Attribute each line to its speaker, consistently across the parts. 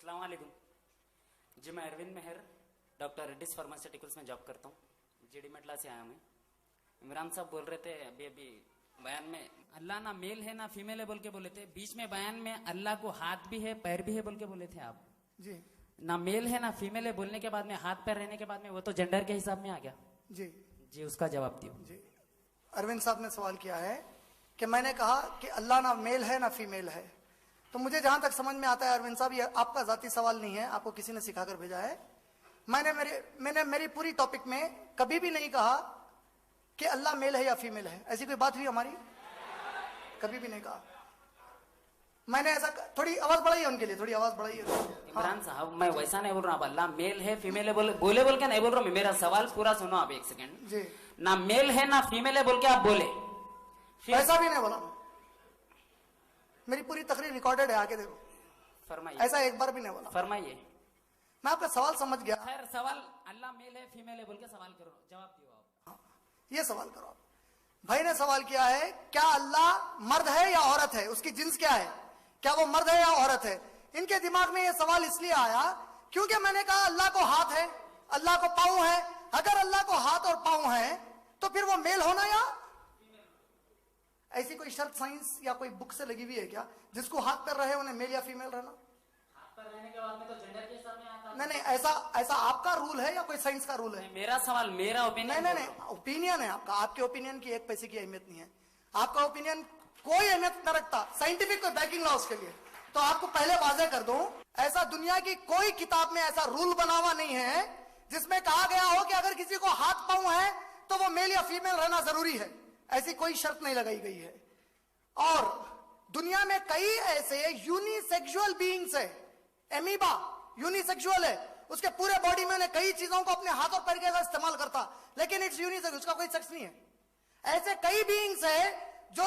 Speaker 1: अस्सलाम वालेकुम जी। मैं अरविंद मेहर डॉक्टर रेड्डीज फार्मास्यूटिकल्स में जॉब करता हूँ। जीडी मेटला से आया मैं। इमरान साहब बोल रहे थे अभी बयान में अल्लाह ना मेल है ना फीमेल है बोल के बोले थे। बीच में बयान में अल्लाह को हाथ भी है पैर भी है बोल के बोले थे आप
Speaker 2: जी।
Speaker 1: ना मेल है ना फीमेल है बोलने के बाद में हाथ पैर रहने के बाद में वो तो जेंडर के हिसाब में आ गया
Speaker 2: जी
Speaker 1: जी। उसका जवाब दियो
Speaker 2: जी। अरविंद साहब ने सवाल किया है कि मैंने कहा कि अल्लाह ना मेल है ना फीमेल है। तो मुझे जहां तक समझ में आता है अरविंद साहब, ये आपका जाती सवाल नहीं है, आपको किसी ने सिखाकर भेजा है। मैंने मेरी पूरी टॉपिक में कभी भी नहीं कहा कि अल्लाह मेल है या फीमेल है। ऐसी कोई बात हुई हमारी? कभी भी नहीं कहा। मैंने ऐसा थोड़ी आवाज बढ़ाई है उनके लिए, थोड़ी आवाज बढ़ाई है।
Speaker 1: इमरान साहब मैं वैसा नहीं बोल रहा हूँ अल्लाह मेल है फीमेल है बोले बोल के नहीं बोल रहा हूँ। मेरा सवाल पूरा सुनो आप एक सेकेंड
Speaker 2: जी।
Speaker 1: ना मेल है ना फीमेल है बोल के आप बोले,
Speaker 2: ऐसा भी नहीं बोला। मेरी पूरी तकरीर रिकॉर्डेड है, आके देखो।
Speaker 1: फरमाइए।
Speaker 2: ऐसा एक बार भी नहीं बोला।
Speaker 1: फरमाइए।
Speaker 2: मैं आपका सवाल समझ गया।
Speaker 1: खैर सवाल अल्लाह मेल है फीमेल है बोल के सवाल करो, जवाब दियो आप।
Speaker 2: हाँ, ये सवाल करो आप। भाई ने सवाल किया है क्या अल्लाह मर्द है या औरत है, उसकी जिन्स क्या है, क्या वो मर्द है या औरत है। इनके दिमाग में ये सवाल इसलिए आया क्योंकि मैंने कहा अल्लाह को हाथ है, अल्लाह को पांव है। अगर अल्लाह को हाथ और पांव है तो फिर वो मेल होना या ऐसी कोई शर्त साइंस या कोई बुक से लगी हुई है क्या जिसको हाथ पैर रहे उन्हें मेल या फीमेल रहना?
Speaker 1: हाथ पैर रहने के बाद में तो जेंडर के हिसाब में आता है।
Speaker 2: नहीं, ऐसा आपका रूल है या कोई साइंस का रूल है?
Speaker 1: मेरा सवाल मेरा ओपिनियन
Speaker 2: नहीं, ओपिनियन है आपका। आपके ओपिनियन की एक पैसे की अहमियत नहीं है। आपका ओपिनियन कोई अहमियत न रखता, साइंटिफिक कोई बैकिंग ला उसके लिए। तो आपको पहले वाजे कर दूं, ऐसा दुनिया की कोई किताब में ऐसा रूल बना हुआ नहीं है जिसमें कहा गया हो कि अगर किसी को हाथ पांव है तो वो मेल या फीमेल रहना जरूरी है। ऐसी कोई शर्त नहीं लगाई गई है। और दुनिया में कई ऐसे यूनिसेक्सुअल बीइंग्स है। एमीबा यूनिसेक्सुअल है, उसके पूरे बॉडी में कई चीजों को अपने हाथ और पैर के साथ इस्तेमाल करता, लेकिन इट्स यूनिसेक्स, उसका कोई सेक्स नहीं है। ऐसे कई बीइंग्स है जो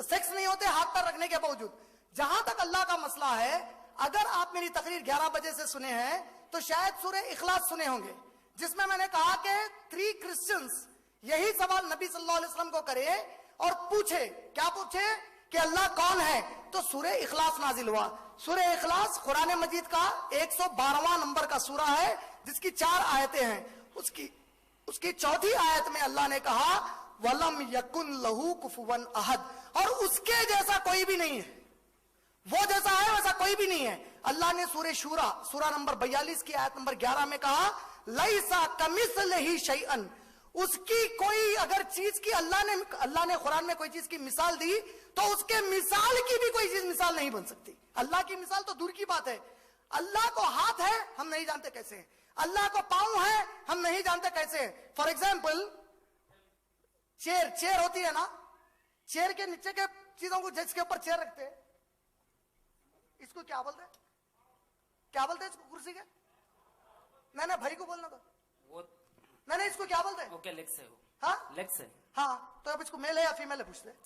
Speaker 2: सेक्स नहीं होते हाथ पैर रखने के बावजूद। जहां तक अल्लाह का मसला है, अगर आप मेरी तकरीर 11 बजे से सुने हैं तो शायद सूरह इखलास सुने होंगे, जिसमें मैंने कहा कि 3 क्रिश्चियंस यही सवाल नबी सल्लल्लाहु अलैहि वसल्लम को करे और पूछे, क्या पूछे कि अल्लाह कौन है। तो सूरह इखलास नाजिल हुआ। सूरह इखलास कुरान मजीद का 112वां नंबर का सूरा है, जिसकी 4 आयतें हैं। उसकी चौथी आयत में अल्लाह ने कहा वलम यकुन लहू कुफुवन अहद, और उसके जैसा कोई भी नहीं है। वो जैसा है वैसा कोई भी नहीं है। अल्लाह ने सूरह शूरा सूरा नंबर 42 की आयत नंबर 11 में कहा लैसा कमिस्लिही शैअन, उसकी कोई अगर चीज की अल्लाह ने कुरान में कोई चीज की मिसाल दी तो उसके मिसाल की भी कोई चीज मिसाल नहीं बन सकती। अल्लाह की मिसाल तो दूर की बात है। अल्लाह को हाथ है, हम नहीं जानते कैसे है। अल्लाह को पांव है, हम नहीं जानते कैसे है। फॉर एग्जाम्पल चेयर होती है ना, चेयर के नीचे के चीजों को जिसके ऊपर चेयर रखते हैं, इसको क्या बोलते हैं? क्या बोलते हैं इसको? कुर्सी के? नहीं भाई को बोलना था
Speaker 1: वो।
Speaker 2: नहीं, इसको क्या बोलते हैं?
Speaker 1: ओके, लेग से हो।
Speaker 2: हाँ,
Speaker 1: लेग से।
Speaker 2: हाँ, तो अब इसको मेल है या फीमेल है पूछते हैं।